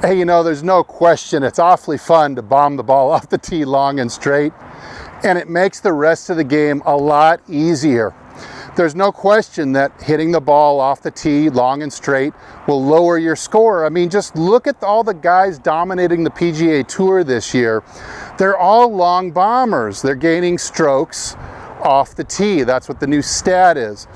Hey, you know, there's no question it's awfully fun to bomb the ball off the tee long and straight, and it makes the rest of the game a lot easier. There's no question that hitting the ball off the tee long and straight will lower your score. I mean, just look at all the guys dominating the PGA Tour this year. They're all long bombers. They're gaining strokes off the tee. That's what the new stat is.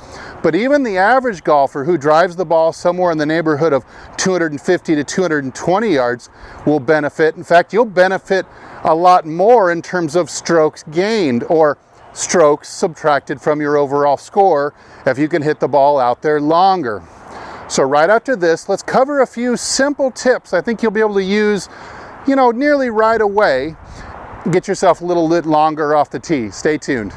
But even the average golfer who drives the ball somewhere in the neighborhood of 250 to 220 yards will benefit. In fact, you'll benefit a lot more in terms of strokes gained, or strokes subtracted from your overall score, if you can hit the ball out there longer. So right after this, let's cover a few simple tips I think you'll be able to use, you know, nearly right away. Get yourself a little bit longer off the tee. Stay tuned.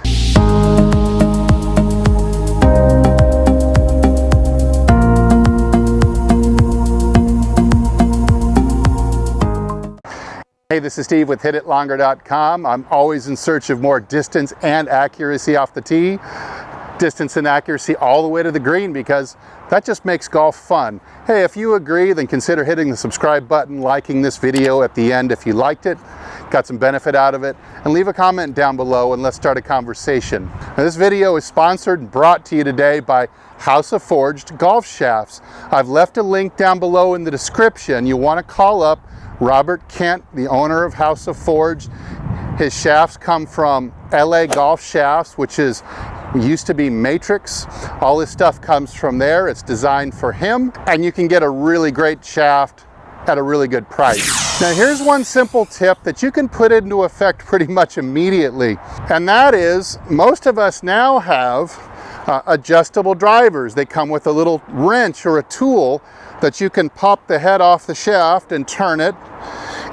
Hey, this is Steve with HitItLonger.com. I'm always in search of more distance and accuracy off the tee. Distance and accuracy all the way to the green, because that just makes golf fun. Hey, if you agree, then consider hitting the subscribe button, liking this video at the end if you liked it, got some benefit out of it, and leave a comment down below and let's start a conversation. Now, this video is sponsored and brought to you today by House of Forged Golf Shafts. I've left a link down below in the description. You'll want to call up Robert Kent, the owner of House of Forged. His shafts come from LA Golf Shafts, which used to be Matrix. All his stuff comes from there. It's designed for him, and you can get a really great shaft at a really good price. Now, here's one simple tip that you can put into effect pretty much immediately, and that is, most of us now have adjustable drivers. They come with a little wrench or a tool that you can pop the head off the shaft and turn it,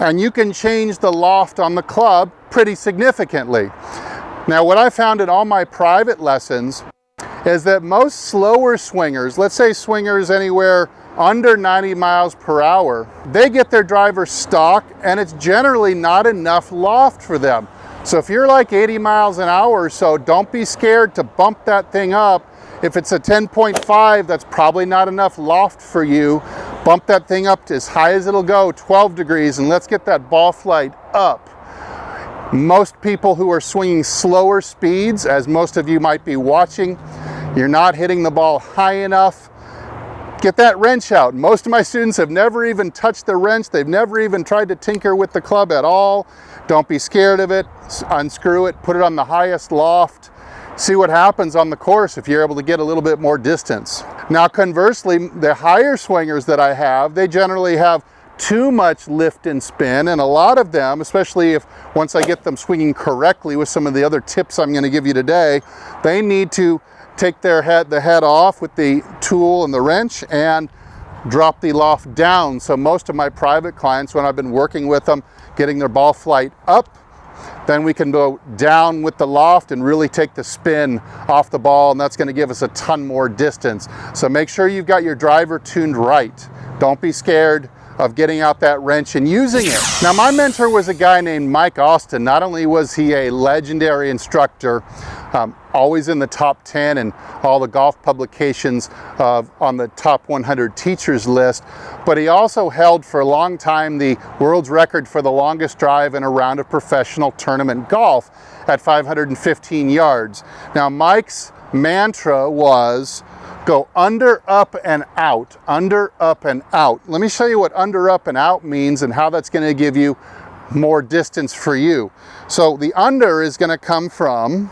and you can change the loft on the club pretty significantly. Now, what I found in all my private lessons is that most slower swingers, let's say swingers anywhere under 90 miles per hour, they get their driver stock and it's generally not enough loft for them. So if you're like 80 miles an hour or so, don't be scared to bump that thing up. If it's a 10.5, that's probably not enough loft for you. Bump that thing up to as high as it'll go, 12 degrees, and let's get that ball flight up. Most people who are swinging slower speeds, as most of you might be watching, you're not hitting the ball high enough. Get that wrench out. Most of my students have never even touched the wrench. They've never even tried to tinker with the club at all. Don't be scared of it. Unscrew it, put it on the highest loft. See what happens on the course if you're able to get a little bit more distance. Now, conversely, the higher swingers that I have, they generally have too much lift and spin, and a lot of them, especially once I get them swinging correctly with some of the other tips I'm going to give you today, they need to take the head off with the tool and the wrench and drop the loft down. So most of my private clients, when I've been working with them, getting their ball flight up, then we can go down with the loft and really take the spin off the ball, and that's going to give us a ton more distance. So make sure you've got your driver tuned right. Don't be scared of getting out that wrench and using it. Now, my mentor was a guy named Mike Austin. Not only was he a legendary instructor, always in the top 10 and all the golf publications on the top 100 teachers list, but he also held for a long time the world's record for the longest drive in a round of professional tournament golf at 515 yards. Now, Mike's mantra was go under, up, and out. Under, up, and out. Let me show you what under, up, and out means and how that's going to give you more distance for you. So the under is going to come from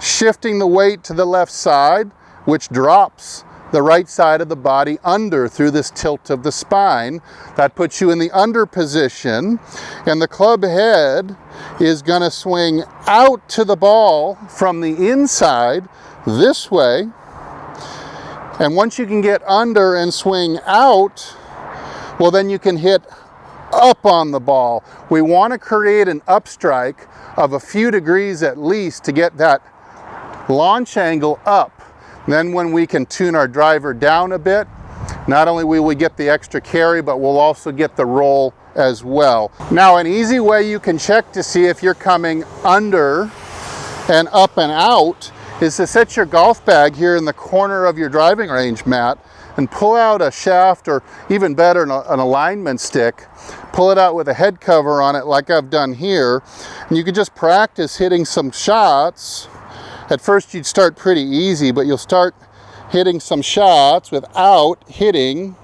shifting the weight to the left side, which drops the right side of the body under through this tilt of the spine. That puts you in the under position, and the club head is going to swing out to the ball from the inside this way. And once you can get under and swing out, well, then you can hit up on the ball. We want to create an upstrike of a few degrees at least to get that launch angle up. Then when we can tune our driver down a bit, not only will we get the extra carry, but we'll also get the roll as well. Now, an easy way you can check to see if you're coming under and up and out is to set your golf bag here in the corner of your driving range mat and pull out a shaft, or even better, an alignment stick. Pull it out with a head cover on it like I've done here, and you can just practice hitting some shots. At first you'd start pretty easy, but you'll start hitting some shots without hitting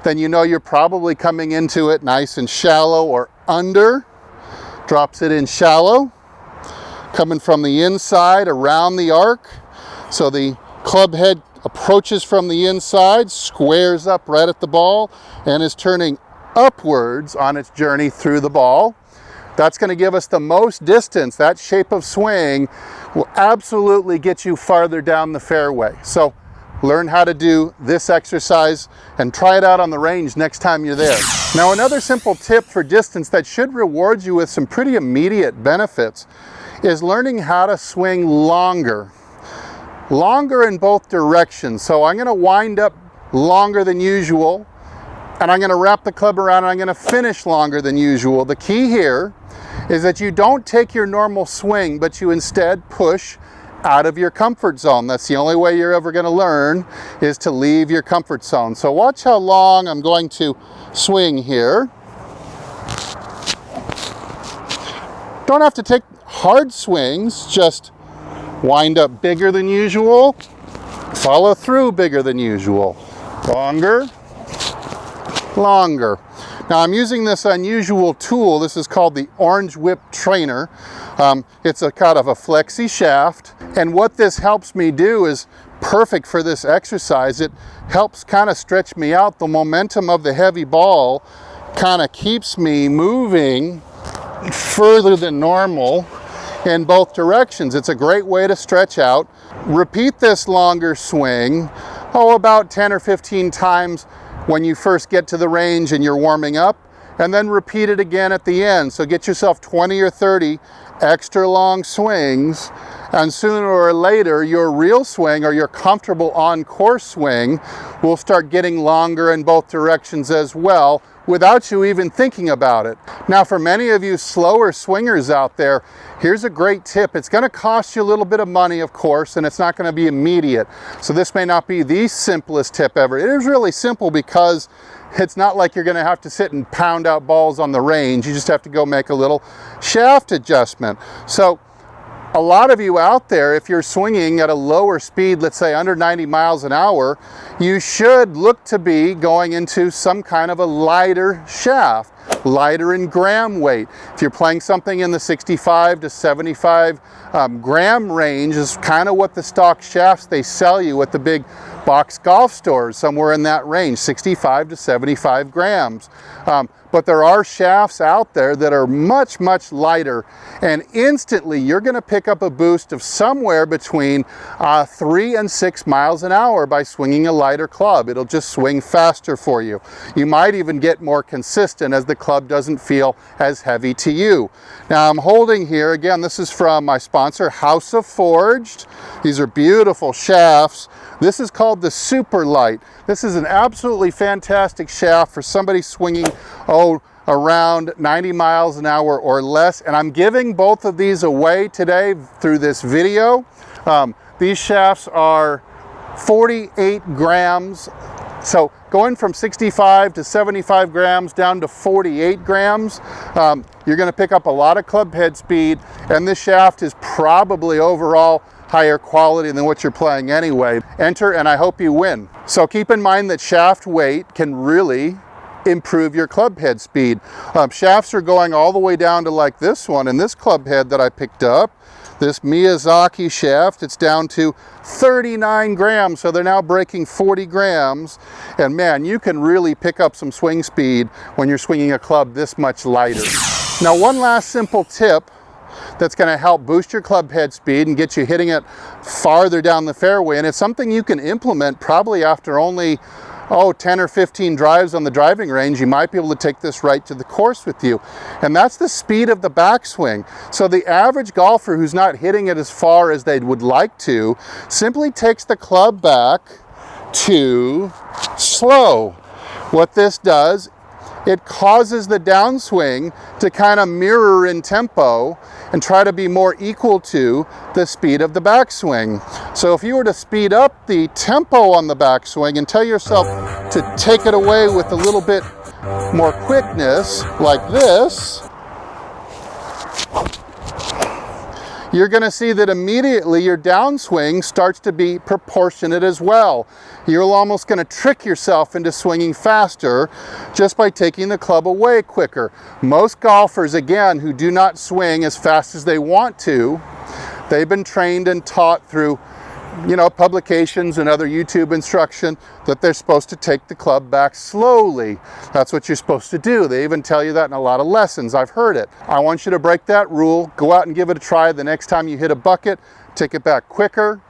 then you know you're probably coming into it nice and shallow or under. Drops it in shallow, coming from the inside around the arc. So the club head approaches from the inside, squares up right at the ball, and is turning upwards on its journey through the ball. That's going to give us the most distance. That shape of swing will absolutely get you farther down the fairway. So learn how to do this exercise and try it out on the range next time you're there. Now, another simple tip for distance that should reward you with some pretty immediate benefits is learning how to swing longer. Longer in both directions. So I'm going to wind up longer than usual, and I'm going to wrap the club around, and I'm going to finish longer than usual. The key here is that you don't take your normal swing, but you instead push out of your comfort zone. That's the only way you're ever going to learn, is to leave your comfort zone. So watch how long I'm going to swing here. Don't have to take hard swings, just wind up bigger than usual, follow through bigger than usual, longer, longer. Now I'm using this unusual tool. This is called the Orange Whip Trainer. It's a kind of a flexi shaft, and what this helps me do is perfect for this exercise. It helps kind of stretch me out. The momentum of the heavy ball kind of keeps me moving further than normal in both directions. It's a great way to stretch out. Repeat this longer swing, about 10 or 15 times when you first get to the range and you're warming up, and then repeat it again at the end. So get yourself 20 or 30 extra long swings, and sooner or later your real swing, or your comfortable on-course swing, will start getting longer in both directions as well, without you even thinking about it. Now, for many of you slower swingers out there, here's a great tip. It's going to cost you a little bit of money, of course, and it's not going to be immediate. So this may not be the simplest tip ever. It is really simple because it's not like you're going to have to sit and pound out balls on the range. You just have to go make a little shaft adjustment. So a lot of you out there, if you're swinging at a lower speed, let's say under 90 miles an hour, you should look to be going into some kind of a lighter shaft, lighter in gram weight. If you're playing something in the 65 to 75 gram range, is kind of what the stock shafts they sell you at the big box golf stores, somewhere in that range, 65 to 75 grams. But there are shafts out there that are much, much lighter, and instantly you're going to pick up a boost of somewhere between 3 and 6 miles an hour by swinging a lighter club. It'll just swing faster for you. You might even get more consistent as the club doesn't feel as heavy to you. Now I'm holding here, again, this is from my sponsor, House of Forged. These are beautiful shafts. This is called the Super Light. This is an absolutely fantastic shaft for somebody swinging, around 90 miles an hour or less. And I'm giving both of these away today through this video. These shafts are 48 grams. So going from 65 to 75 grams down to 48 grams, you're going to pick up a lot of club head speed, and this shaft is probably overall higher quality than what you're playing anyway. Enter and I hope you win. So keep in mind that shaft weight can really improve your club head speed. Shafts are going all the way down to like this one, and this club head that I picked up, this Miyazaki shaft, it's down to 39 grams, so they're now breaking 40 grams, and man, you can really pick up some swing speed when you're swinging a club this much lighter. Now, one last simple tip that's going to help boost your club head speed and get you hitting it farther down the fairway, and it's something you can implement probably after only 10 or 15 drives on the driving range, you might be able to take this right to the course with you. And that's the speed of the backswing. So the average golfer who's not hitting it as far as they would like to simply takes the club back too slow. What this does, it causes the downswing to kind of mirror in tempo and try to be more equal to the speed of the backswing. So if you were to speed up the tempo on the backswing and tell yourself to take it away with a little bit more quickness, like this, you're going to see that immediately your downswing starts to be proportionate as well. You're almost going to trick yourself into swinging faster just by taking the club away quicker. Most golfers, again, who do not swing as fast as they want to, they've been trained and taught through, publications and other YouTube instruction that they're supposed to take the club back slowly. That's what you're supposed to do. They even tell you that in a lot of lessons. I've heard it. I want you to break that rule. Go out and give it a try. The next time you hit a bucket, take it back quicker.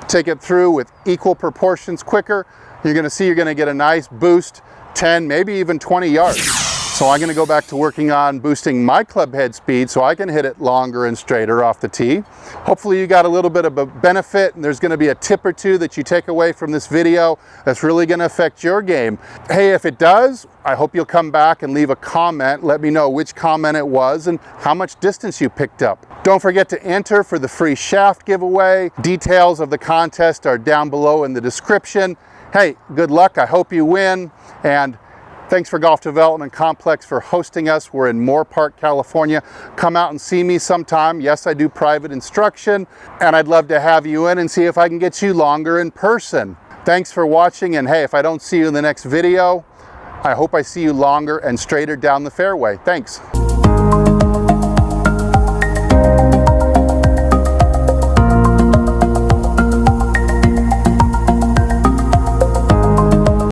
Take it through with equal proportions quicker. You're going to see you're going to get a nice boost, 10, maybe even 20 yards. So I'm going to go back to working on boosting my club head speed so I can hit it longer and straighter off the tee. Hopefully you got a little bit of a benefit, and there's going to be a tip or two that you take away from this video that's really going to affect your game. Hey, if it does, I hope you'll come back and leave a comment. Let me know which comment it was and how much distance you picked up. Don't forget to enter for the free shaft giveaway. Details of the contest are down below in the description. Hey, good luck. I hope you win. And thanks for Golf Development Complex for hosting us. We're in Moore Park, California. Come out and see me sometime. Yes, I do private instruction, and I'd love to have you in and see if I can get you longer in person. Thanks for watching, and hey, if I don't see you in the next video, I hope I see you longer and straighter down the fairway. Thanks.